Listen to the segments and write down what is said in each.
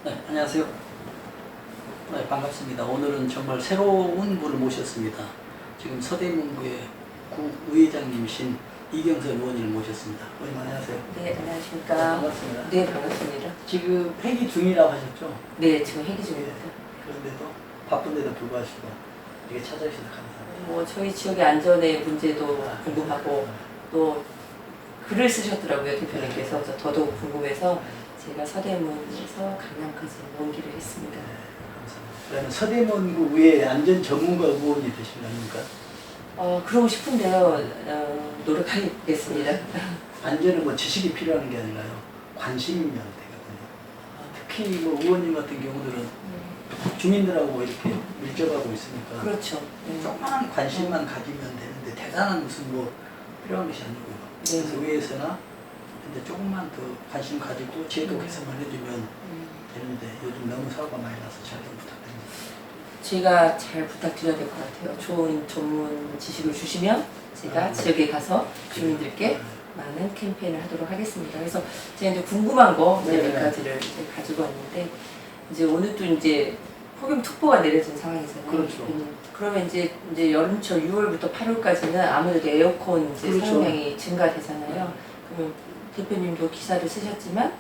네, 안녕하세요. 네, 반갑습니다. 오늘은 정말 새로운 분을 모셨습니다. 지금 서대문구의 구의장님이신 이경선 의원님을 모셨습니다. 의원님 안녕하세요. 네, 안녕하십니까. 네, 반갑습니다. 네, 반갑습니다. 지금 회기 중이라고 하셨죠? 네, 지금 회기 중입니다. 그런데도 바쁜데도 불구하시고 이렇게 찾아주셔서 감사합니다. 뭐 저희 지역의 안전의 문제도 궁금하고 또 글을 쓰셨더라고요, 대표님께서. 그래서 더더욱 궁금해서 제가 서대문에서 강남까지 먼 길을 했습니다. 네, 감사합니다. 그러면 서대문구 의회 안전 전문가 의원이 되시려니까 그러고 싶은데요. 노력하겠습니다. 안전은 뭐 지식이 필요한 게 아니라요. 관심이면 되거든요. 특히 뭐 의원님 같은 경우들은 주민들하고 이렇게 밀접하고 있으니까 그렇죠. 조그마한 관심만 가지면 되는데 대단한 무슨 뭐 필요한 것이 아니고요. 그래서 의회에서나 근데 조금만 더 관심 가지고 제도 개선만 해주면 되는데 요즘 너무 사고가 많이 나서 잘 좀 부탁드립니다. 제가 잘 부탁드려야 될 것 같아요. 좋은 전문 지식을 주시면 제가 지역에 가서 주민들께 많은 캠페인을 하도록 하겠습니다. 그래서 제가 이제 궁금한 거 몇 가지를 이제 가지고 왔는데 이제 오늘 또 이제 폭염특보가 내려진 상황이잖아요. 그렇죠. 그러면 이제 여름철 6월부터 8월까지는 아무래도 에어컨 이제 그렇죠. 사용량이 증가되잖아요. 그러면 대표님도 기사를 쓰셨지만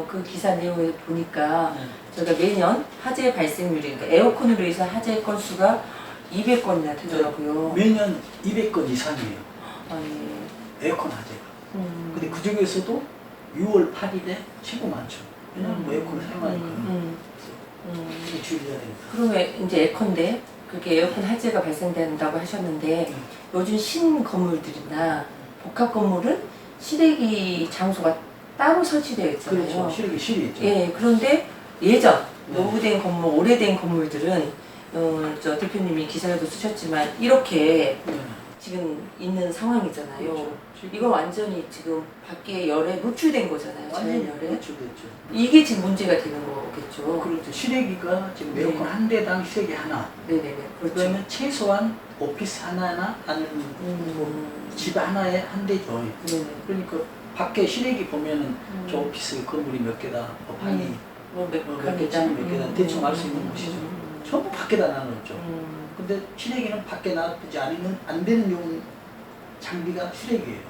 그 기사 내용을 보니까 저희가 매년 화재 발생률이 그러니까 에어컨으로 인해서 화재 건수가 200건이나 되더라고요. 매년 200건 이상이에요. 아니, 에어컨 화재가. 근데 그 중에서도 6월 8일에 최고 많죠. 왜냐면 뭐 에어컨을 사용하니까. 이게 줄여야 됩니다. 그러면 이제 에어컨인데 그렇게 에어컨 화재가 발생된다고 하셨는데 요즘 신 건물들이나 복합 건물은 실외기 장소가 따로 설치되어 있잖아요. 그렇죠. 실외기 실이 있죠. 예, 그런데 예전 노후된 건물, 오래된 건물들은 저 대표님이 기사에도 쓰셨지만 이렇게 지금 있는 상황이잖아요. 그렇죠. 이건 완전히 지금 밖에 열에 노출된 거잖아요. 자연 열에. 노출됐죠. 이게 지금 문제가 되는 거겠죠. 그렇죠. 실외기가 지금 네. 에어컨 한 대당 실외기 하나. 네네네. 그렇죠. 그러면 최소한 오피스 하나나 아니면 집 하나에 한 대죠. 네네. 그러니까 밖에 실외기 보면은 저 오피스 건물이 몇 개다, 뭐 방이 몇 몇 개쯤 몇 개다 대충 알 수 있는 곳이죠. 전부 밖에다 나눴죠. 근데 실외기는 밖에 놔두지 않으면 안 되는 용 장비가 실외기예요.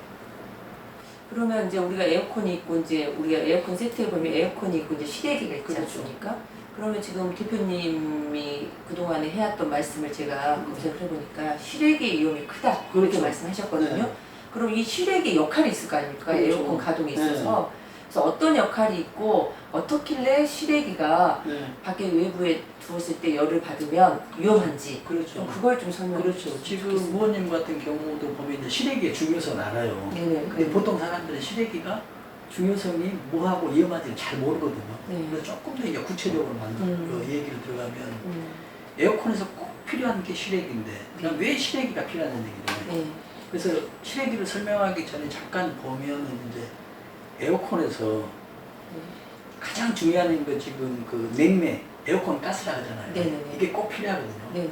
그러면 이제 우리가 에어컨이 있고 이제 우리가 에어컨 세트에 보면 에어컨이 있고 이제 실외기가 있지 그렇죠. 않습니까? 그러면 지금 대표님이 그동안에 해왔던 말씀을 제가 검색을 해보니까 실외기의 위험이 크다 그렇게 그렇죠. 말씀하셨거든요. 네. 그럼 이 실외기 역할이 있을 거 아닙니까? 그렇죠. 에어컨 가동에 있어서. 그래서 어떤 역할이 있고 어떻길래 실외기가 밖에 외부에 두었을 때 열을 받으면 위험한지 그렇죠. 그걸 좀 설명해 그렇죠. 주시면 지금 좋겠습니다. 의원님 같은 경우도 보면 이제 실외기의 중요성을 알아요. 네네. 근데 보통 사람들은 실외기가 중요성이 뭐하고 위험한지를 잘 모르거든요. 네. 그래서 조금 더 이제 구체적으로 얘기를 들어가면 음. 에어컨에서 꼭 필요한 게 실외기인데 그럼 왜 실외기가 필요하는 얘기냐. 네. 그래서 실외기를 설명하기 전에 잠깐 보면은 이제 에어컨에서 가장 중요한 거 지금 그 냉매, 에어컨 가스라 하잖아요. 네네네. 이게 꼭 필요하거든요. 네네.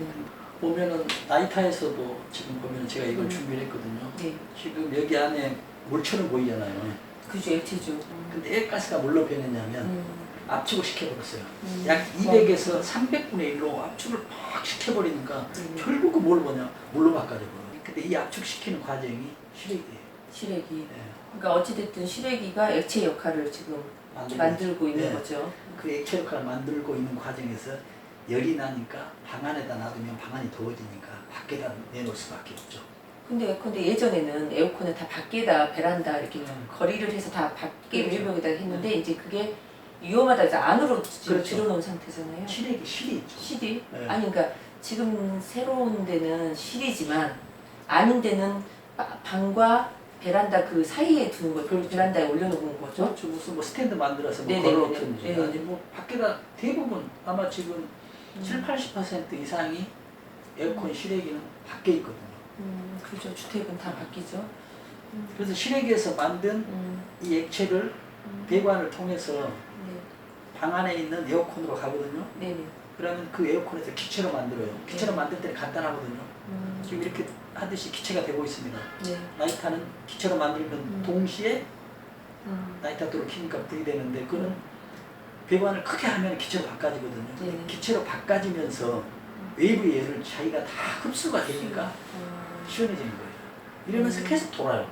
보면은 나이타에서도 지금 보면 제가 이걸 준비를 했거든요. 네. 지금 여기 안에 물처럼 보이잖아요. 그죠, 액체죠. 근데 액가스가 뭘로 변했냐면 압축을 시켜버렸어요. 음. 약 200에서 300분의 1로 압축을 팍 시켜버리니까 결국은 뭘 보냐? 물로 바꿔져 버려요. 근데 이 압축시키는 과정이 실외기예요. 실외기. 네. 그러니까 어찌됐든 실외기가 액체 역할을 지금 만들고 있는 네. 거죠. 그 액체 역할을 만들고 있는 과정에서 열이 나니까 방 안에다 놔두면 방 안이 더워지니까 밖에다 내놓을 수밖에 없죠. 근데 예전에는 에어컨을 다 밖에다 베란다 이렇게 거리를 해서 다 밖에 그렇죠. 외벽에다 했는데 이제 그게 위험하다 해서 안으로 지금 그렇죠. 들어놓은 상태잖아요. 실외기 실이 있죠. 실이? 네. 아니 그러니까 지금 새로운 데는 실이지만 아닌 데는 방과 베란다 그 사이에 두는 거죠. 그렇죠. 베란다에 올려놓은 거죠. 그렇죠. 무슨 뭐 스탠드 만들어서 뭐 네네네네. 걸어놓든지 네네. 아니 뭐 밖에다 대부분 아마 지금 70~80% 이상이 에어컨 실외기는 밖에 있거든요. 그렇죠. 주택은 다 바뀌죠. 그래서 실외기에서 만든 이 액체를 배관을 통해서 네. 방 안에 있는 에어컨으로 가거든요. 네네. 그러면 그 에어컨에서 기체로 만들어요. 기체로 만들 때는 간단하거든요. 지금 이렇게 하듯이 기체가 되고 있습니다. 네. 나이타는 기체로 만들면 동시에 나이타 도를 키니까 불이 되는데 그는 배관을 크게 하면 기체로 바꿔지거든요. 네. 기체로 바꿔지면서 외부의 열을 자기가 다 흡수가 되니까 시원해지는 거예요. 이러면서 계속 돌아요.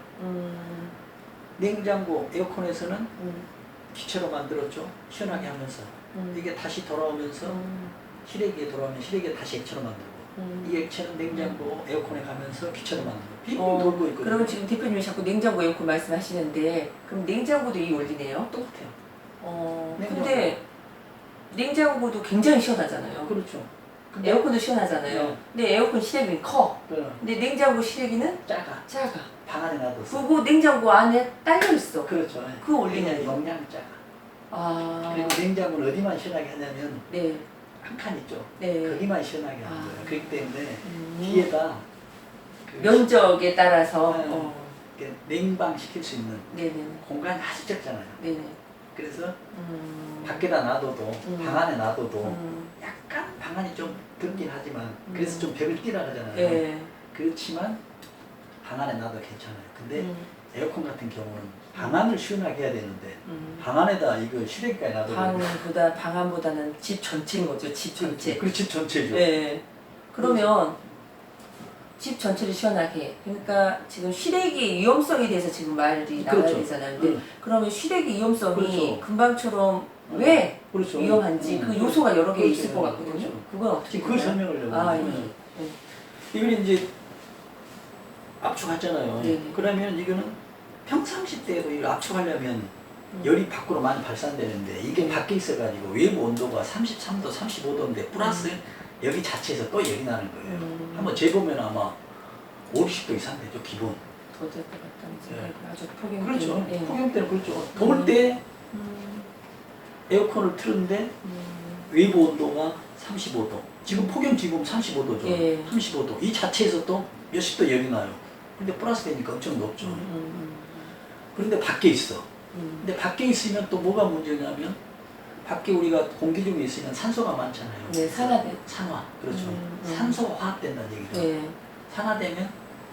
냉장고, 에어컨에서는 기체로 만들었죠. 시원하게 하면서 이게 다시 돌아오면서 실외기에 돌아오면 실외기에 다시 액체로 만들고 이 액체는 냉장고, 에어컨에 가면서 기체로 만들고 빙빙 돌고 있거든요. 그러면 지금 대표님이 자꾸 냉장고 에어컨 말씀하시는데 그럼 냉장고도 이 원리네요? 똑같아요. 근데 냉장고도 굉장히 시원하잖아요. 그렇죠. 에어컨도 시원하잖아요. 네. 근데 에어컨 실외기는 커. 네. 근데 냉장고 실외기는 작아. 작아. 방 안에 놔뒀어. 그리고 냉장고 안에 딸려 있어. 그렇죠. 그 원리는 왜냐면 용량이 작아. 아. 그리고 냉장고는 어디만 시원하게 하냐면 네. 한 칸 있죠. 네. 거기만 시원하게 하는 아. 거예요. 그렇기 때문에 뒤에다 그 면적에 따라서 네. 이렇게 냉방 시킬 수 있는 네네. 공간이 아주 적잖아요. 네네. 그래서 밖에다 놔둬도 방 안에 놔둬도 약간 방 안이 좀 덥긴 하지만 그래서 좀 벽을 띄라 하잖아요. 네. 그렇지만 방 안에 놔도 괜찮아요. 근데 에어컨 같은 경우는 방 안을 시원하게 해야 되는데 방 안에다 이거 실외기까지 놔둬도 방 안보다는 집 전체인 거죠. 집 전체. 그 집 전체죠. 네. 그러면 집 전체를 시원하게. 그러니까 지금 실외기의 위험성에 대해서 지금 말이 나와야 그렇죠. 되잖아요. 근데 네. 그러면 실외기 위험성이 그렇죠. 금방처럼 왜 그렇죠. 위험한지 그 요소가 여러 개 그렇죠. 있을 것 같거든요. 그렇죠. 그건 어떻게 지금 그 되나요? 설명을 아, 하려고. 예. 이걸 이제 압축하잖아요. 네네. 그러면 이거는 평상시 때도 이걸 압축하려면 열이 밖으로 많이 발산되는데 이게 밖에 있어가지고 외부 온도가 33도, 35도인데 플러스 여기 자체에서 또 열이 나는 거예요. 한번 재보면 아마 50도 이상 되죠, 기본. 더 될 것 같다는 생각이 아주 폭염 그렇죠. 때문에. 폭염 때는 그렇죠. 더울 때 에어컨을 틀었는데 외부 온도가 35도. 지금 폭염 지금 35도죠. 예. 35도. 이 자체에서 또 몇십 도 열이 나요. 근데 플러스 되니까 엄청 높죠. 그런데 밖에 있어. 근데 밖에 있으면 또 뭐가 문제냐면 밖에 우리가 공기 중에 있으면 산소가 많잖아요. 네, 산화돼. 산화. 그렇죠. 산소가 화합된다는 얘기죠. 네. 산화되면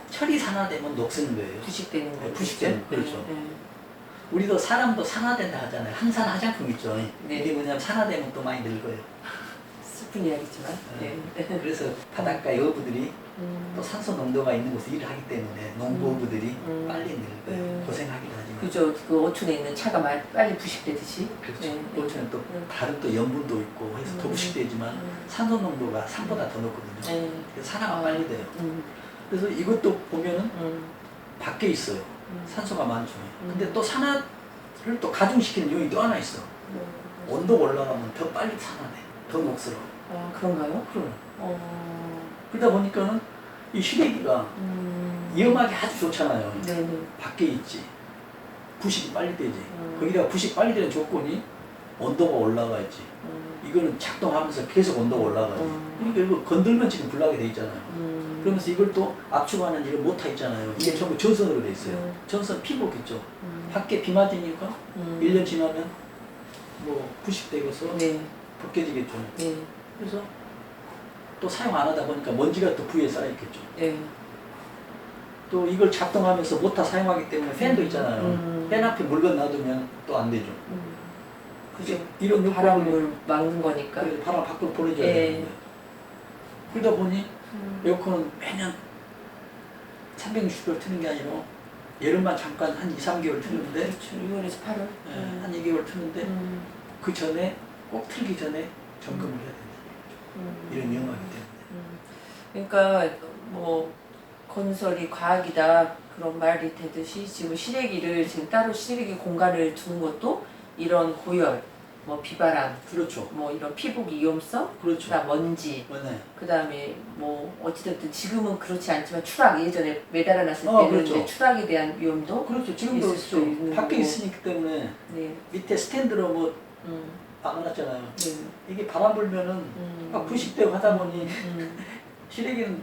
철이 산화되면 녹슬는 거예요. 부식되는 네, 거죠. 부식되는 그렇죠. 네. 우리도 사람도 산화된다 하잖아요. 항산 화장품 있죠. 네. 이게 뭐냐면 산화되면 또 많이 늙어요. 슬픈 이야기지만. 네. 그래서 바닷가 어부들이 또 산소 농도가 있는 곳에 일을 하기 때문에 농부 어부들이 빨리 늙어요. 고생하기도 하지만. 그죠. 그 어촌에 있는 차가 빨리 부식되듯이. 그렇죠. 네. 어촌에 또 다른 또 염분도 있고 해서 더 부식되지만 산소 농도가 산보다 더 높거든요. 네. 그래서 산화가 빨리 돼요. 그래서 이것도 보면은 밖에 있어요. 산소가 많죠. 근데 또 산화를 또 가중시키는 요인이 또 하나 있어. 온도가 올라가면 더 빨리 산화돼. 더 녹슬어. 아, 그런가요? 그럼. 그러다 보니까는 이 실외기가 위험하게 아주 좋잖아요. 네네. 밖에 있지. 부식이 빨리 되지. 거기다가 부식 빨리 되는 조건이 온도가 올라가야지. 이거는 작동하면서 계속 온도가 올라가지. 그러니까 이거 건들면 지금 불나게 돼 있잖아요. 그러면서 이걸 또 압축하는 이런 모터 있잖아요. 이게 전부 전선으로 돼 있어요. 전선 피복있죠. 밖에 비 맞으니까 1년 지나면 뭐 부식되고서 네. 벗겨지겠죠. 네. 그래서 또 사용 안 하다 보니까 먼지가 또 부위에 쌓여있겠죠. 네. 또 이걸 작동하면서 모터 사용하기 때문에 팬도 있잖아요. 팬 앞에 물건 놔두면 또 안 되죠. 그죠. 이런 요건을 바람을 막는 거니까. 그래서 바람 밖으로 보내줘야 예. 되는데 그러다 보니 에어컨은 매년 360일 트는 게 아니라 여름만 잠깐 한 2, 3개월 트는데 그렇죠. 6월에서 8월. 한 2개월 트는데 그 전에 꼭 틀기 전에 점검을 해야 된다. 이런 위험하기 때문에. 그러니까 뭐 건설이 과학이다 그런 말이 되듯이 지금 실외기를 지금 따로 실외기 공간을 두는 것도 이런 고열, 뭐 비바람, 그렇죠. 뭐 이런 피복 위험성, 그렇죠. 그다음 먼지, 맞아요. 그다음에 뭐 어찌됐든 지금은 그렇지 않지만 추락 예전에 매달아놨을 어, 때는 그렇죠. 이제 추락에 대한 위험도 그렇죠. 지금도 있을 수도 있는 밖에 거고. 있으니까 때문에 네. 밑에 스탠드로 뭐 음. 막아놨잖아요. 네. 이게 바람 불면은 막 부식되고 하다 보니 실외기는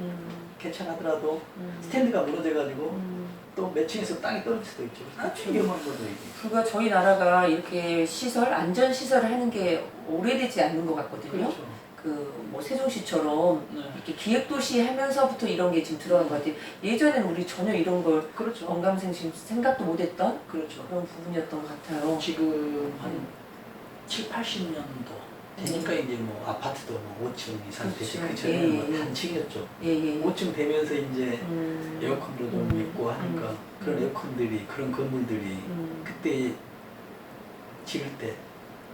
괜찮하더라도 스탠드가 무너져가지고 또 몇 층에서 땅이 떨어질 수도 있죠. 아주 위험한 거죠 이게. 불과 저희 나라가 이렇게 시설, 안전 시설을 하는 게 오래되지 않는 것 같거든요. 그렇죠. 그 뭐 세종시처럼 네. 이렇게 기획도시 하면서부터 이런 게 지금 들어간 것 같아요. 예전에는 우리 전혀 이런 걸 그렇죠. 건강생심 생각도 못했던 그렇죠. 그런 부분이었던 것 같아요. 지금 한 7, 80년도 되니까 이제 뭐 아파트도 뭐 5층 이상 되지. 그렇죠. 그 전에는 예, 뭐 예. 단층이었죠. 예. 5층 되면서 이제 에어컨도 좀 있고 하니까 그런 음. 에어컨들이 그런 건물들이 그때 지을 때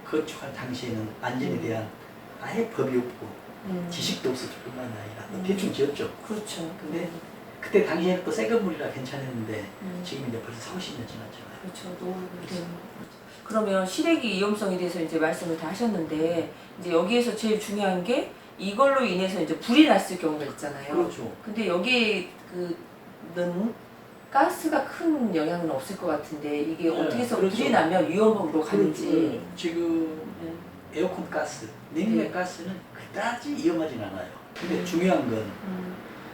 건축할 당시에는 안전에 대한 아예 법이 없고 지식도 없었을 뿐만 아니라 대충 지었죠. 그렇죠. 근데 그때 당시에는 또 새 건물이라 괜찮았는데 지금 이제 벌써 30년 지났잖아요. 그렇죠. 노후된. 그러면 실외기 위험성에 대해서 이제 말씀을 다 하셨는데 이제 여기에서 제일 중요한 게 이걸로 인해서 이제 불이 났을 경우가 있잖아요. 그렇죠. 근데 여기에 그는 가스가 큰 영향은 없을 것 같은데 이게 네, 어떻게 해서 그렇죠. 불이 나면 위험으로 가는지. 그렇죠. 지금 네. 에어컨 가스, 냉매 네. 가스는 그다지 위험하진 않아요. 근데 중요한 건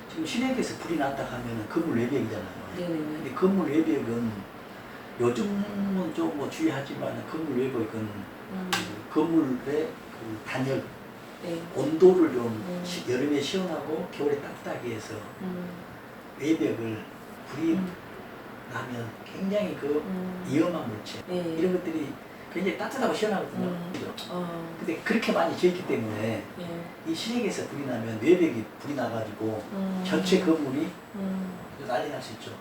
지금 실외기에서 불이 났다 하면 건물 외벽이잖아요. 네네네. 근데 건물 외벽은 요즘은 좀 뭐 주의하지만 건물 외벽은 그 건물의 그 단열, 네. 온도를 좀 여름에 시원하고 겨울에 따뜻하게 해서 외벽을 불이 나면 굉장히 그 위험한 물질 네. 이런 것들이 굉장히 따뜻하고 시원하거든요. 그죠? 근데 그렇게 많이 지었기 때문에 네. 이 실외기에서 불이 나면 외벽이 불이 나가지고 전체 건물이 난리 날 수 있죠.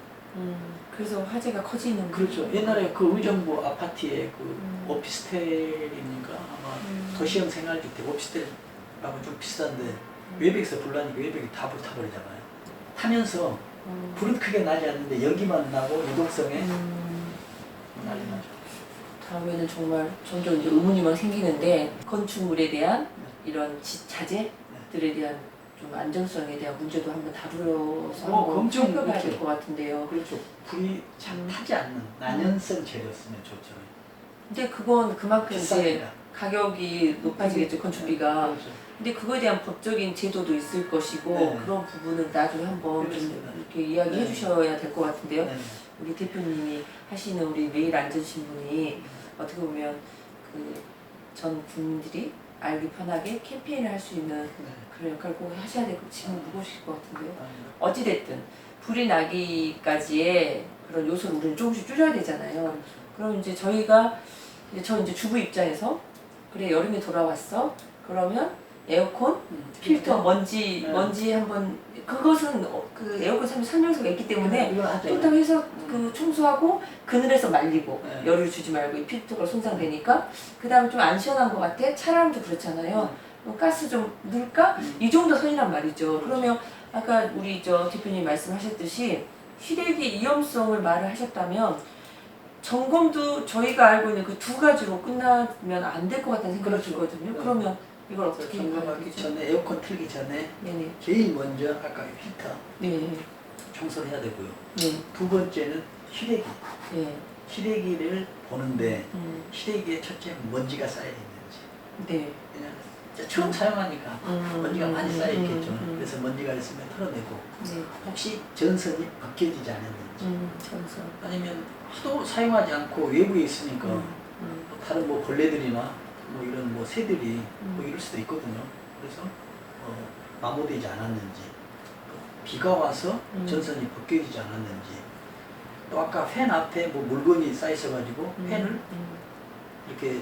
그래서 화재가 커지는. 그렇죠. 옛날에 그 의정부 아파트에 그 오피스텔이니까 아마 도시형 생활주택 오피스텔하고 좀 비슷한데 외벽에서 불 나니까 외벽이 다 불타버리잖아요. 타면서 불은 크게 나지 않는데 연기만 나고 유동성에 난리 나죠. 다음에는 정말 점점 이제 의문이만 생기는데 건축물에 대한 이런 자재들에 대한 좀 안전성에 대한 문제도 한번 다루어서 한번 엄청 살펴봐야 그렇죠. 될 것 같은데요. 그렇죠. 불이 잘 타지 않는 난연성 재료였으면 좋죠. 근데 그건 그만큼 이제 비쌉니다. 가격이 높아지겠죠, 건축비가. 그렇죠. 근데 그거에 대한 법적인 제도도 있을 것이고 네. 그런 부분은 나중에 한번 그렇습니다. 좀 이렇게 이야기해 네. 주셔야 될 것 같은데요. 네. 우리 대표님이 하시는 우리 매일 안전신문이 어떻게 보면 그 전 국민들이 알기 편하게 캠페인을 할 수 있는 네. 그런 역할을 꼭 하셔야 되고 지금 무거우실 것 같은데요. 아닙니다. 어찌됐든 불이 나기까지의 그런 요소를 우리는 조금씩 줄여야 되잖아요. 그럼 이제 저희가 저 이제 주부 입장에서 그래 여름이 돌아왔어. 그러면 에어컨 필터 먼지 네. 먼지 한번 그것은 그 에어컨 설명서가 있기 때문에 이건 하죠. 필터 해서 그 청소하고 그늘에서 말리고 네. 열을 주지 말고 이 필터가 손상되니까 그 다음에 좀 안 시원한 것 같아 차량도 그렇잖아요. 가스 좀 넣을까 이 정도 선이란 말이죠. 그러면 아까 우리 저 대표님 말씀하셨듯이 실외기 위험성을 말을 하셨다면 점검도 저희가 알고 있는 그 두 가지로 끝나면 안 될 것 같다는 생각이 그렇죠. 들거든요. 네. 그러면 이걸 어떻게 해야 점검하기 되죠? 전에 에어컨 틀기 전에 네네. 제일 먼저 아까 필터 네. 청소를 해야 되고요. 네. 두 번째는 실외기. 네. 실외기를 보는데 실외기에 첫째 먼지가 쌓여 있는지. 네. 왜냐하면 이제 처음 사용하니까 먼지가 많이 쌓여 있겠죠. 그래서 먼지가 있으면 털어내고 네. 혹시 전선이 벗겨지지 않았는지 전선. 아니면 하도 사용하지 않고 외부에 있으니까 또 다른 뭐 벌레들이나 뭐 이런 뭐 새들이 뭐 이럴 수도 있거든요. 그래서 마모되지 않았는지 또 비가 와서 전선이 벗겨지지 않았는지 또 아까 팬 앞에 뭐 물건이 쌓여 있어가지고 팬을 이렇게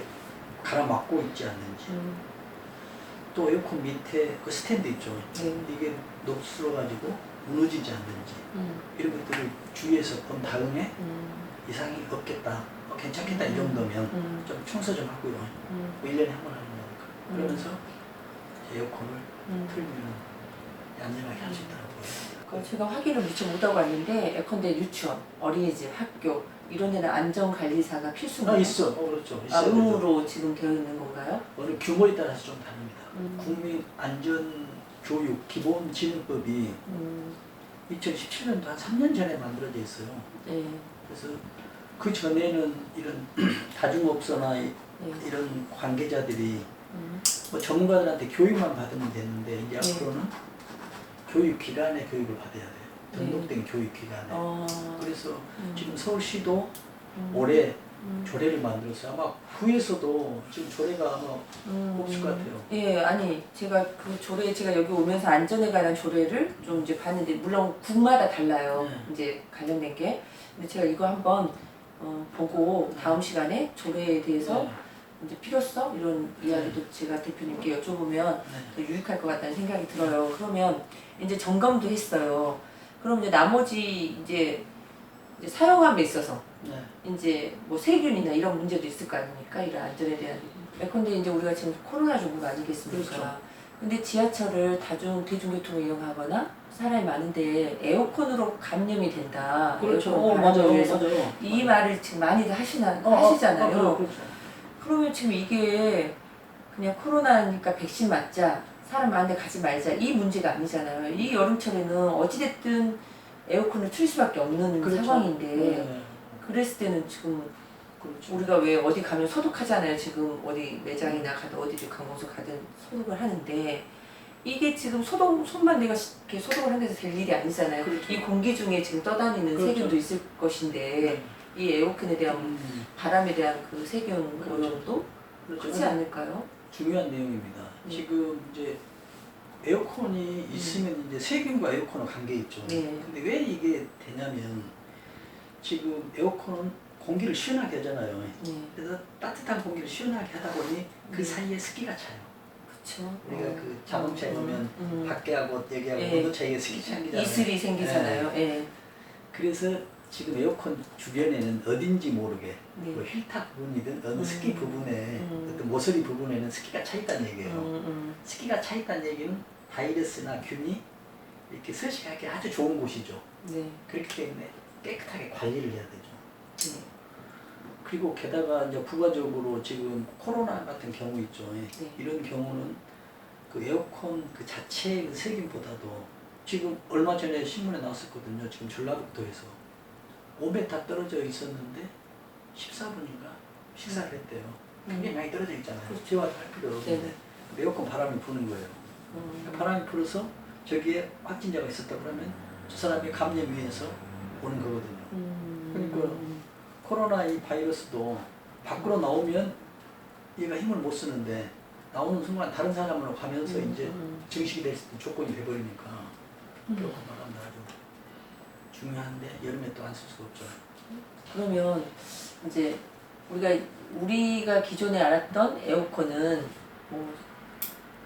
갈아막고 있지 않는지 또 에어컨 밑에 그 스탠드 있죠. 네. 이게 녹슬어가지고 무너지지 않는지 이런 것들을 주의해서 본 다음에 이상이 없겠다, 괜찮겠다 이 정도면 좀 청소 좀 하고요. 뭐 1년에 한 번 하는 거니까. 그러면서 에어컨을 틀면 안전하게 할 수 있더라고요. 제가 확인을 미처 못하고 왔는데 예컨대 유치원, 어린이집, 학교 이런 데는 안전관리사가 필수인가요? 있어. 그렇죠. 아, 있어요. 의무로 지금 되어 있는 건가요? 어느 규모에 따라서 좀 다릅니다. 국민안전교육기본진흥법이 2017년도 한 3년 전에 만들어져 있어요. 네. 그래서 그 전에는 이런 다중업소나 이런 관계자들이 뭐 전문가들한테 교육만 받으면 되는데 이제 네. 앞으로는 교육기관의 교육을 받아야 돼요. 네. 등록된 교육기관에. 그래서 지금 서울시도 음. 올해 조례를 만들었어요. 아마 구에서도 지금 조례가 아마 없을 것 같아요. 예, 아니 제가 그 조례 제가 여기 오면서 안전에 관한 조례를 좀 이제 봤는데 물론 국마다 달라요. 네. 이제 관련된 게. 근데 제가 이거 한번 보고 다음 시간에 조례에 대해서 네. 이제 필요성 이런 이야기도 제가 대표님께 여쭤보면 더 유익할 것 같다는 생각이 들어요. 그러면 이제 점검도 했어요. 그럼 이제 나머지 이제 사용함에 있어서 네. 이제 뭐 세균이나 이런 문제도 있을 거 아닙니까? 이런 안전에 대한. 근데 이제 우리가 지금 코로나 정부가 아니겠습니까? 그렇죠. 근데 지하철을 대중교통을 이용하거나 사람이 많은데 에어컨으로 감염이 된다. 그렇죠. 에어컨 맞아요. 바람을 위해서 맞아요. 이 말을 지금 많이들 하시잖아요. 그렇죠. 그러면 지금 이게 그냥 코로나니까 백신 맞자, 사람 많은데 가지 말자 이 문제가 아니잖아요. 이 여름철에는 어찌됐든 에어컨을 틀 수밖에 없는 그렇죠. 상황인데 네. 그랬을 때는 지금 그렇죠. 우리가 왜 어디 가면 소독하잖아요. 지금 어디 매장이나 가든 어디 관공서 가든 소독을 하는데 이게 지금 손만 내가 이렇게 소독을 하는 데서 될 일이 아니잖아요. 그렇죠. 이 공기 중에 지금 떠다니는 그렇죠. 세균도 있을 것인데 이 에어컨에 대한 바람에 대한 그 세균 그렇죠. 오염도 그렇죠. 크지 않을까요? 중요한 내용입니다. 지금 이제 에어컨이 있으면 이제 세균과 에어컨은 관계 있죠. 네. 근데 왜 이게 되냐면 지금 에어컨은 공기를 시원하게 하잖아요. 네. 그래서 따뜻한 공기를 시원하게 하다 보니 그 네. 사이에 습기가 차요. 그렇죠. 우리가 그 자동차에 보면 밖에하고 여기하고 예. 온도 차이가 습기 생기잖아요. 이슬이 생기잖아요. 예. 그래서 지금 에어컨 주변에는 어딘지 모르게 네. 뭐 휠탑 부분이든 어느 습기 부분에 어떤 모서리 부분에는 습기가 차 있다는 얘기예요. 습기가 차 있다는 얘기는 바이러스나 균이 이렇게 서식하기 아주 좋은 곳이죠. 네. 그렇기 때문에 깨끗하게 관리를 해야 되죠. 네. 그리고 게다가 이제 부가적으로 지금 코로나 같은 경우 있죠. 네. 이런 경우는 그 에어컨 그 자체의 세균보다도 지금 얼마 전에 신문에 나왔었거든요. 지금 전라북도에서 5m 떨어져 있었는데 14분인가 식사를 했대요. 굉장히 많이 떨어져 있잖아요. 재활 할 필요 없는데 네네. 에어컨 바람이 부는 거예요. 바람이 불어서 저기에 확진자가 있었다 그러면 저 사람이 감염위해서 오는 거거든요. 그러니까 코로나 이 바이러스도 밖으로 나오면 얘가 힘을 못 쓰는데 나오는 순간 다른 사람으로 가면서 이제 증식이 될 수 있는 조건이 돼버리니까 에어컨 바람도 아주 중요한데 여름에 또 안 쓸 수가 없죠. 그러면 이제 우리가 기존에 알았던 에어컨은 뭐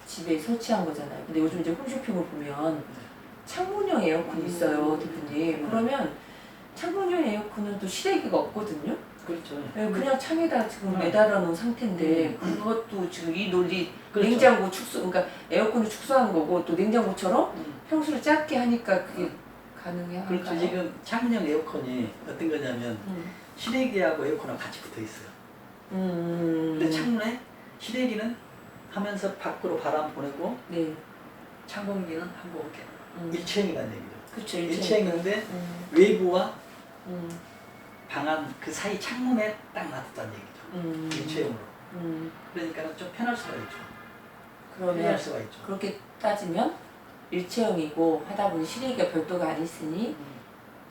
집에 설치한 거잖아요. 근데 요즘 이제 홈쇼핑을 보면 창문형 에어컨이 있어요, 대표님. 그러면 창문형 에어컨은 또 실외기가 없거든요. 그렇죠. 그냥 창에다 지금 매달아 놓은 상태인데 그것도 지금 이 논리 그렇죠. 냉장고 축소, 그러니까 에어컨을 축소한 거고 또 냉장고처럼 평수를 작게 하니까 그게 가능해요. 그렇죠. 지금 창문형 에어컨이 어떤 거냐면 실외기하고 에어컨하고 같이 붙어 있어요. 근데 창문에 실외기는 하면서 밖으로 바람 보내고 네. 찬 공기는 하고 이렇게 일체형이라는 얘기죠. 그렇죠. 일체형인데 외부와 음. 방안 그 사이 창문에 딱 놔뒀다는 얘기죠. 일체형으로. 그러니까 좀 편할 수가 있죠. 편할 그러면 수가 있죠. 그렇게 따지면 일체형이고 하다 보니 실외기가 별도가 안 있으니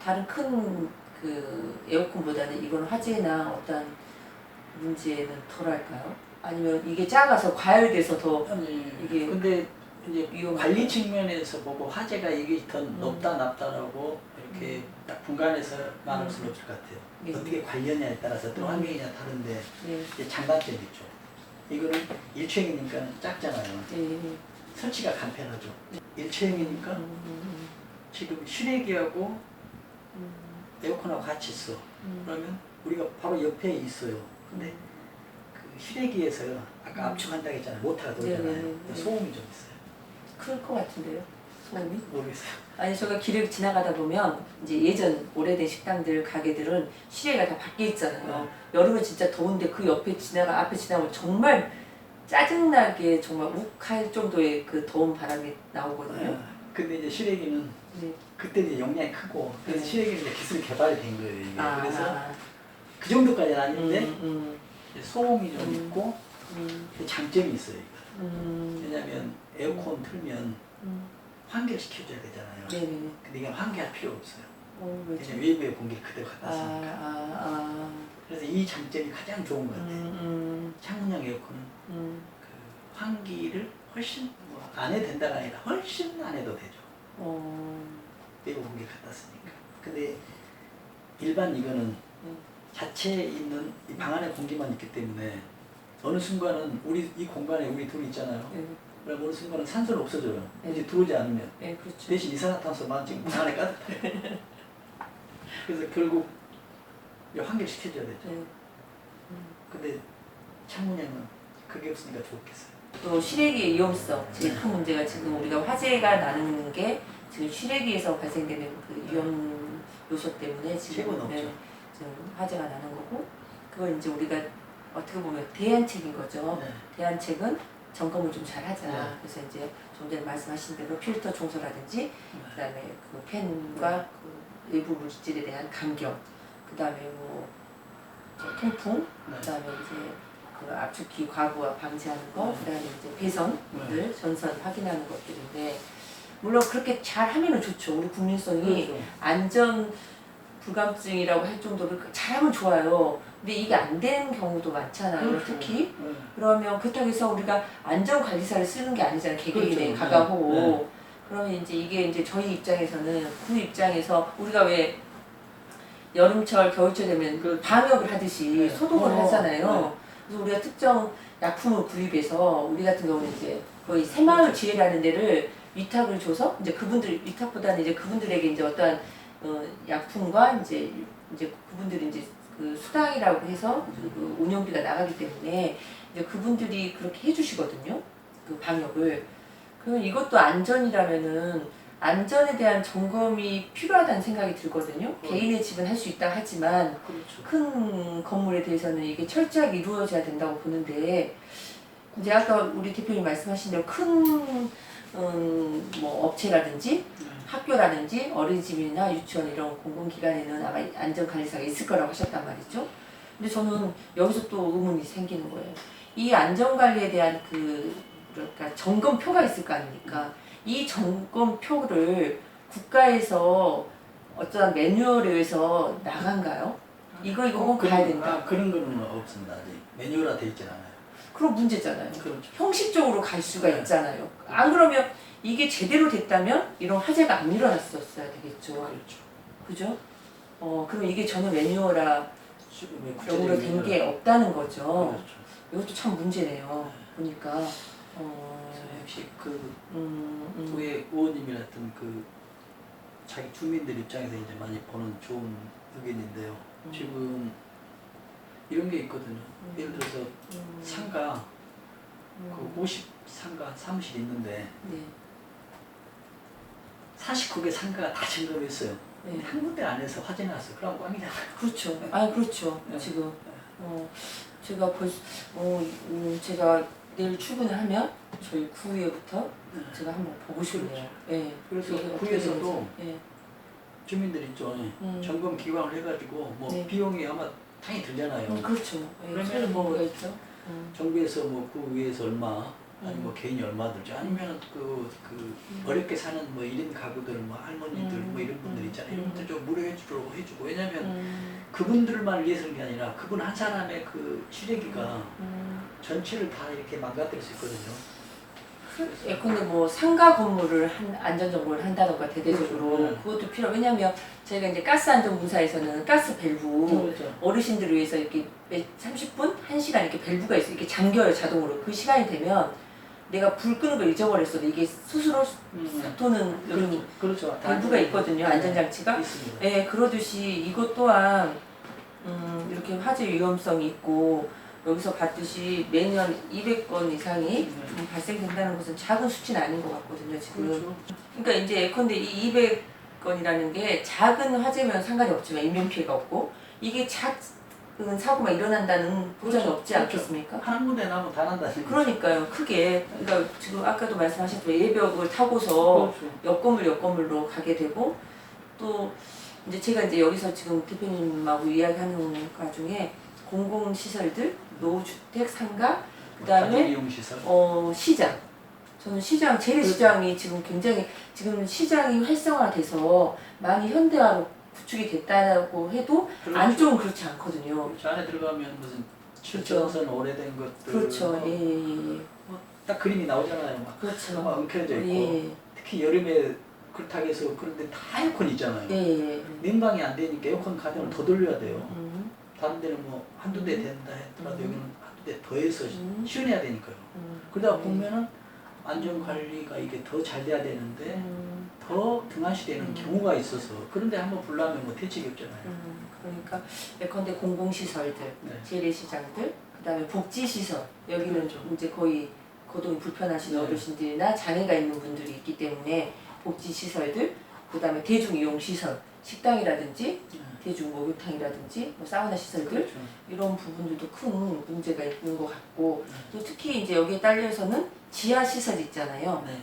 다른 큰 그 에어컨보다는 이건 화재나 어떤 문제는 덜할까요? 아니면 이게 작아서 과열돼서 더 이게 근데 이제 위험한 관리 거예요? 측면에서 보고 화재가 이게 더 높다 낮다라고 이렇게 딱 분간해서 말할 수는 없을 것 같아요. 네. 어떻게 관리냐에 따라서 또 환경이냐 다른데 네. 이제 장단점이 있죠. 이거는 일체형이니까 작잖아요. 네. 설치가 간편하죠. 일체형이니까 지금 실외기하고 에어컨하고 같이 있어. 그러면 우리가 바로 옆에 있어요. 근데 그 실외기에서 아까 압축한다고 했잖아요. 모터가 돌잖아요. 네네네. 소음이 좀 있어요. 클 것 같은데요, 소음이? 모르겠어요. 아니 제가 길을 지나가다 보면 이제 예전 오래된 식당들 가게들은 실외가 다 밖에 있잖아요. 여름에 진짜 더운데 그 앞에 지나가면 정말 짜증나게 정말 욱할 정도의 그 더운 바람이 나오거든요. 근데 이제 실외기는 네. 그때 이제 용량이 크고 그래서 네. 실외기는 이제 기술이 개발이 된 거예요. 이게. 그래서 아, 그 정도까지는 아닌데 음, 이제 소음이 좀 있고 그 장점이 있어요. 이거. 음, 왜냐하면 에어컨 틀면 환기시켜줘야 되잖아요. 네네네. 근데 이건 환기할 필요 없어요. 왜죠? 그냥 외부의 공기를 그대로 갖다 아, 쓰니까. 아, 그래서 이 장점이 가장 좋은 것 같아요. 창문형 에어컨은 그 환기를 훨씬 뭐 안 해도 된다가 아니라 훨씬 안 해도 되죠. 외부 공기를 갖다 쓰니까. 근데 일반 이거는 자체에 있는 이 방 안에 공기만 있기 때문에 어느 순간은 우리 이 공간에 우리 둘이 있잖아요. 네. 그럼 어느 순간은 산소는 없어져요. 네. 이제 들어오지 않으면. 네, 그렇죠. 대신 이산화탄소만 지금 방 안에 가득해. 그래서 결국 환기시켜줘야 되죠. 네. 근데 창문에는 그게 없으니까 좋겠어요. 또 실외기의 위험성, 제일 큰 문제가 지금 우리가 화재가 나는 게 지금 실외기에서 발생되는 그 위험 요소 때문에 최고 지금, 높죠. 지금 화재가 나는 거고, 그걸 이제 우리가 어떻게 보면 대안책인 거죠. 네. 대안책은 점검을 좀 잘 하자. 네. 그래서 이제 좀 전에 말씀하신 대로 필터 청소라든지, 그다음에 그 팬과 그 외부 물질에 대한 간격, 그다음에 뭐 통풍, 네. 그다음에 이제 그 압축기 과부하 방지하는 거, 그다음에 이제 배선을 전선 확인하는 것들인데, 물론 그렇게 잘 하면은 좋죠. 우리 국민성이 그렇죠. 안전 불감증이라고 할 정도로 잘하면 좋아요. 근데 이게 안 되는 경우도 많잖아요. 그렇죠. 특히 네. 그러면 그렇다고 해서 우리가 안전관리사를 쓰는 게 아니잖아요. 개개인의 그렇죠. 가가호. 네. 그러면 이제 이게 이제 저희 입장에서는 그 입장에서 우리가 왜 여름철, 겨울철 되면 그렇죠. 방역을 하듯이 네. 소독을 하잖아요. 네. 그래서 우리가 특정 약품을 구입해서 우리 같은 경우는 이제 거의 새마을 지혜라는 데를 위탁을 줘서 이제 그분들 위탁보다는 이제 그분들에게 이제 어떠한 약품과 이제 그분들이 이제 그 수당이라고 해서 그 운영비가 나가기 때문에 이제 그분들이 그렇게 해주시거든요. 그 방역을. 그러면 이것도 안전이라면은 안전에 대한 점검이 필요하다는 생각이 들거든요. 개인의 집은 할 수 있다 하지만 그렇죠. 큰 건물에 대해서는 이게 철저하게 이루어져야 된다고 보는데, 이제 아까 우리 대표님 말씀하신 대로 큰 뭐 업체라든지 학교라든지 어린이집이나 유치원 이런 공공기관에는 아마 안전관리사가 있을 거라고 하셨단 말이죠. 근데 저는 여기서 또 의문이 생기는 거예요. 이 안전관리에 대한 그러니까 점검표가 있을 거 아닙니까? 이 점검표를 국가에서 어떠한 매뉴얼에 의해서 나간가요? 이거 꼭 가야 된다. 그런 거는 없습니다. 아직 매뉴얼화 돼 있진 않아요. 그럼 문제잖아요. 그렇죠. 형식적으로 갈 수가 네. 있잖아요. 안 그러면 이게 제대로 됐다면 이런 화재가 안 일어났었어야 되겠죠. 그렇죠. 그죠? 그럼 이게 전혀 매뉴얼화용으로 구체적인 된 게 없다는 거죠. 그렇죠. 이것도 참 문제네요. 보니까. 그래서 역시 왜 의원님이랬던 그 자기 주민들 입장에서 이제 많이 보는 좋은 의견인데요. 지금 이런 게 있거든요. 예를 들어서 상가 그 50상가 사무실 있는데 네. 49개 상가가 다 점검했어요. 네. 한 군데 안에서 화재 났어. 그럼 꽝이잖아요. 그렇죠. 그렇죠. 네. 지금 제가 제가 내일 출근을 하면 저희 구의회부터 제가 한번 보고 싶네요. 네. 그래서 이게 어떻게 구에서도 되는지. 네. 주민들 있죠. 점검 기관을 해가지고 뭐 네. 비용이 아마 당연히 들잖아요. 그렇죠. 네. 그러면 뭐 뭐가 있죠? 정부에서 뭐 구의에서 얼마 아니면 뭐 개인이 얼마 들죠. 아니면 어렵게 사는 뭐 1인 가구들 뭐 할머니들 뭐 이런 분들 있잖아요. 이런 분들 좀 무료해 주려고 해주고. 왜냐면 그분들만 위해서는 게 아니라 그분 한 사람의 그 실외기가 전체를 다 이렇게 망가뜨릴 수 있거든요. 예컨대 뭐 상가 건물을 안전점검을 한다던가 대대적으로 그렇죠. 그것도 필요. 왜냐면 저희가 이제 가스안전공사에서는 가스 밸브 그렇죠. 어르신들을 위해서 이렇게 30분, 1시간 이렇게 밸브가 있어. 이렇게 잠겨요 자동으로. 그 시간이 되면 내가 불 끄는 걸 잊어버렸어도 이게 스스로 싹 도는 그런 그렇죠. 밸브가 있거든요. 안전장치가. 있습니다. 네, 그러듯이 이것 또한 이렇게 화재 위험성이 있고 여기서 봤듯이 매년 200건 이상이 발생된다는 것은 작은 수치는 아닌 것 같거든요, 지금. 그렇죠. 그러니까 이제 예컨대 이 200건이라는 게 작은 화재면 상관이 없지만 인명피해가 없고 이게 작은 사고가 일어난다는 보장이 그렇죠. 없지 그렇죠. 않겠습니까? 한 군데 나면 다 난다는 그러니까요, 크게. 그러니까 지금 아까도 말씀하셨지만 예벽을 타고서 그렇죠. 옆 건물로 가게 되고 또 이제 제가 이제 여기서 지금 대표님하고 이야기하는 것 중에 공공시설들, 노후주택, 상가, 그다음에 이용시설. 시장. 저는 시장, 재래시장이 지금 굉장히 지금 시장이 활성화돼서 많이 현대화로 구축이 됐다고 해도 그렇죠. 안쪽은 그렇지 않거든요. 그렇죠. 안에 들어가면 무슨 그렇죠. 칠전선 오래된 것들. 그렇죠. 예. 딱 그림이 나오잖아요. 막 그렇죠. 막 엉켜져 있고. 예. 특히 여름에 그렇다고 해서 그런데 다 에어컨 있잖아요. 예. 냉방이 안 되니까 에어컨 가동을 더 돌려야 돼요. 음. 다른 데는 뭐 한두 대 된다 했더라도 여기는 한두 근데 더해서 시원해야 되니까요. 그러다 보면은 안전 관리가 이게 더 잘 돼야 되는데 더 등한시되는 경우가 있어서 그런데 한번 불나면 뭐 대책이 없잖아요. 그러니까 예컨대 공공시설들, 네. 재래시장들, 그다음에 복지시설 여기는 좀 이제 거의 거동이 불편하신 네. 어르신들이나 장애가 있는 분들이 있기 때문에 복지시설들, 그다음에 대중이용시설, 식당이라든지 대중목욕탕이라든지 뭐 사우나 시설들 그렇죠. 이런 부분들도 큰 문제가 있는 것 같고 또 특히 이제 여기에 딸려서는 지하 시설 있잖아요. 네.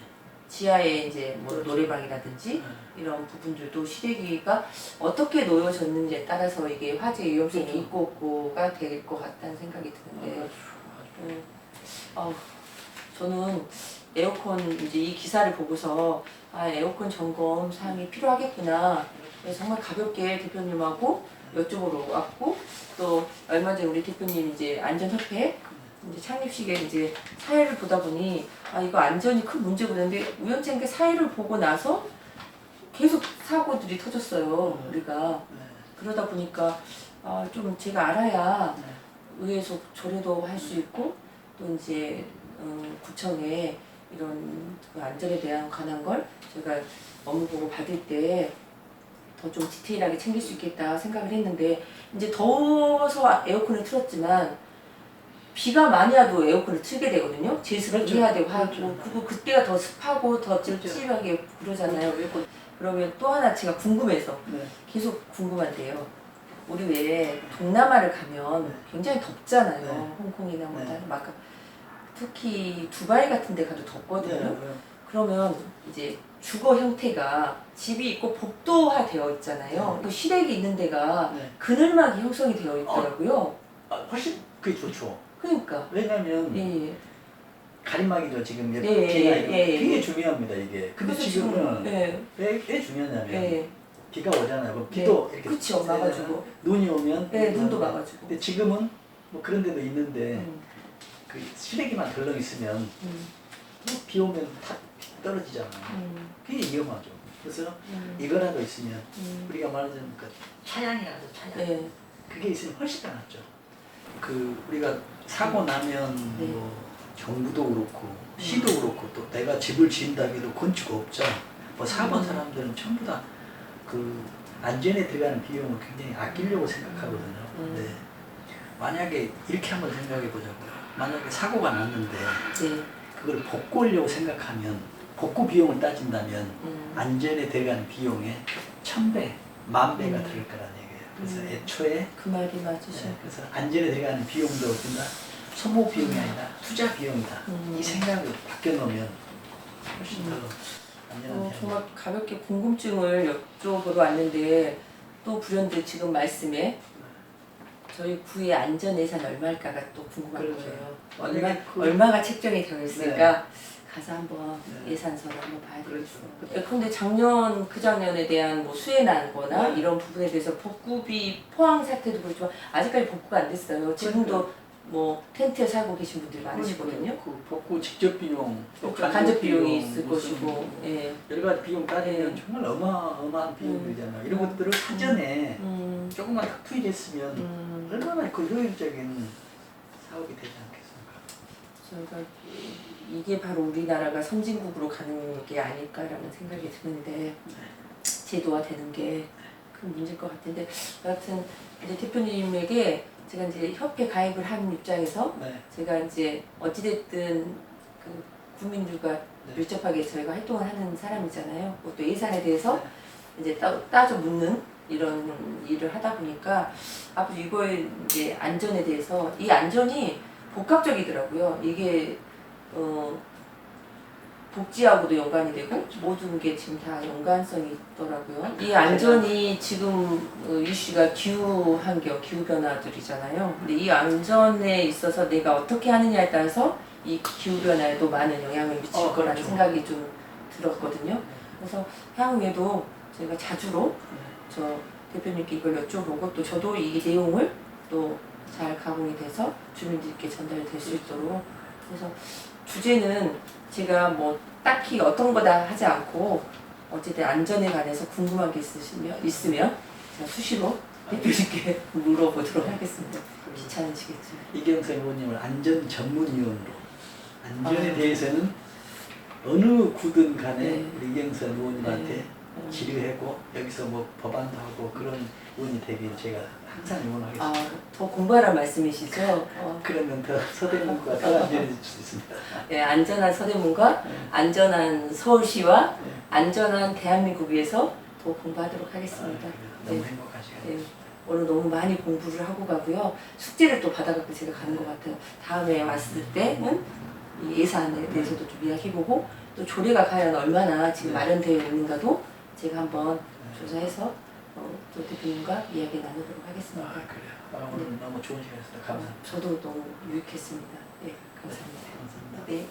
지하에 이제 뭐 그렇죠. 노래방이라든지 네. 이런 부분들도 시래기가 어떻게 놓여졌는지에 따라서 이게 화재 위험성이 그렇죠. 있고 없고가 될 것 같다는 생각이 드는데 저는 에어컨 이제 이 기사를 보고서 에어컨 점검 사항이 필요하겠구나. 그래서 정말 가볍게 대표님하고 여쭤보러 왔고 또 얼마 전에 우리 대표님 이제 안전협회 이제 창립식에 이제 사회를 보다 보니 이거 안전이 큰 문제보다는데 우연찮게 사회를 보고 나서 계속 사고들이 터졌어요. 우리가 그러다 보니까 좀 제가 알아야 의회에서 조례도 할 수 있고 또 이제 구청에 이런 그 안전에 대한 관한 걸 제가 업무 보고 받을 때 더 좀 디테일하게 챙길 수 있겠다 생각을 했는데 이제 더워서 에어컨을 틀었지만 비가 많이 와도 에어컨을 틀게 되거든요. 제습을 그렇죠. 해야 되고 하고 그렇죠. 그리고 그때가 더 습하고 더 그렇죠. 찝찝하게 그러잖아요. 그렇죠. 그러면 또 하나 제가 궁금해서 네. 계속 궁금한데요. 우리 왜 동남아를 가면 굉장히 덥잖아요. 네. 홍콩이나 뭐 네. 다른 막 특히 두바이 같은 데 가도 덥거든요. 네. 그러면 이제 주거 형태가 집이 있고 복도화 되어 있잖아요. 또 시댁이 있는 데가 네. 그늘막이 형성이 되어 있더라고요. 훨씬 그게 좋죠. 그러니까 왜냐면 예. 가림막이죠 지금 예, 비가 예, 이거 예, 굉장히 예. 중요합니다 이게. 근데 그래서 지금은 예. 왜 중요하냐면 예. 비가 오잖아요. 그럼 비도 이렇게 그쵸, 막아주고. 눈이 오면 눈도 막아주고. 근데 지금은 뭐 그런 데도 있는데 음. 그 시래기만 덜렁 있으면 비 오면 다 떨어지잖아요. 그게 위험하죠. 그래서 이거라도 있으면 우리가 말하자면 그 차양이라서 차양. 네. 그게 있으면 훨씬 더 낫죠. 그 우리가 사고 나면 네. 뭐 정부도 그렇고 시도 그렇고 또 내가 집을 지은다고 해도 건축업자 뭐 사본 사람들은 전부 다 그 안전에 들어가는 비용을 굉장히 아끼려고 생각하거든요. 근데 만약에 이렇게 한번 생각해 보자고요. 만약에 사고가 났는데 네. 그걸 복구하려고 생각하면 복구 비용을 따진다면 안전에 들어가는 비용의 1000배, 10,000배가 들을 거라는 얘기예요. 그래서 애초에 그 말이 맞으셔. 네, 그래서 안전에 들어가는 비용도 어딘가 소모 비용이 아니라 투자 비용이다. 이 생각을 바뀌어놓으면 훨씬 더 안전한 비용. 정말 가볍게 궁금증을 여쭤보러 왔는데 또 불현듯 지금 말씀에 저희 구의 안전 예산 얼마일까가 또 궁금한 그렇죠. 거예요. 그- 얼마가 책정이 되어 있을까? 가서 한번 네. 예산서를 한번 봐야 되겠어요. 그렇죠. 근데 그 작년에 대한 뭐 수해 난 거나 이런 부분에 대해서 복구비 포항 사태도 그렇지만 아직까지 복구가 안 됐어요. 지금도 뭐 텐트 살고 계신 분들 많으시거든요. 그 복구 직접 비용, 또 간접 비용이 있을 무슨 것이고, 예. 여러 가지 비용 따지면 네. 정말 어마어마한 비용들이잖아요. 이런 것들을 사전에 조금만 더 투입했으면 얼마나 그 효율적인 사업이 되지 않겠습니까? 저희가 이게 바로 우리나라가 선진국으로 가는 게 아닐까라는 생각이 드는데 제도화 되는 게 큰 문제일 것 같은데 여하튼 이제 대표님에게 제가 이제 협회 가입을 한 입장에서 네. 제가 이제 어찌됐든 그 국민들과 네. 밀접하게 저희가 활동을 하는 사람이잖아요. 또 예산에 대해서 네. 이제 따져 묻는 이런 일을 하다 보니까 앞으로 이거에 이제 안전에 대해서 이 안전이 복합적이더라고요. 이게 복지하고도 연관이 되고 모든 게 지금 다 연관성이 있더라고요. 이 안전이 지금 이슈가 기후 환경, 기후 변화들이잖아요. 근데 이 안전에 있어서 내가 어떻게 하느냐에 따라서 이 기후 변화에도 많은 영향을 미칠 거라는 그렇죠. 생각이 좀 들었거든요. 그래서 향후에도 저희가 자주로 저 대표님께 이걸 여쭤보고 또 저도 이 내용을 또 잘 가공이 돼서 주민들께 전달될 수 있도록 그래서 주제는 제가 뭐 딱히 어떤 거다 하지 않고 어쨌든 안전에 관해서 궁금한 게 있으면 제가 수시로 대표님께 물어보도록 하겠습니다. 귀찮으시겠지만. 이경선 의원님을 안전 전문위원으로 안전에 아. 대해서는 어느 구든 간에 네. 우리 이경선 의원님한테 네. 질의하고 여기서 뭐 법안도 하고 그런 의원이 되길 제가 항상 응원하겠습니다. 아, 더 공부하란 말씀이시죠? 그러면 더 서대문구가 더 안전해질 수 있습니다. 네, 안전한 서대문과 네. 안전한 서울시와 네. 안전한 대한민국 위해서 더 공부하도록 하겠습니다. 너무 네. 행복하시겠네요. 네. 오늘 너무 많이 공부를 하고 가고요. 숙제를 또 받아갖고 제가 가는 것 같아요. 다음에 왔을 때는 이 예산에 대해서도 좀 이야기해보고 또 조례가 과연 얼마나 지금 네. 마련되어 있는가도 제가 한번 조사해서 또 대표님과 이야기 나누도록 하겠습니다. 그래요. 오늘 너무 좋은 시간이었습니다. 감사합니다. 저도 너무 유익했습니다. 네, 감사합니다. 감사합니다. 네.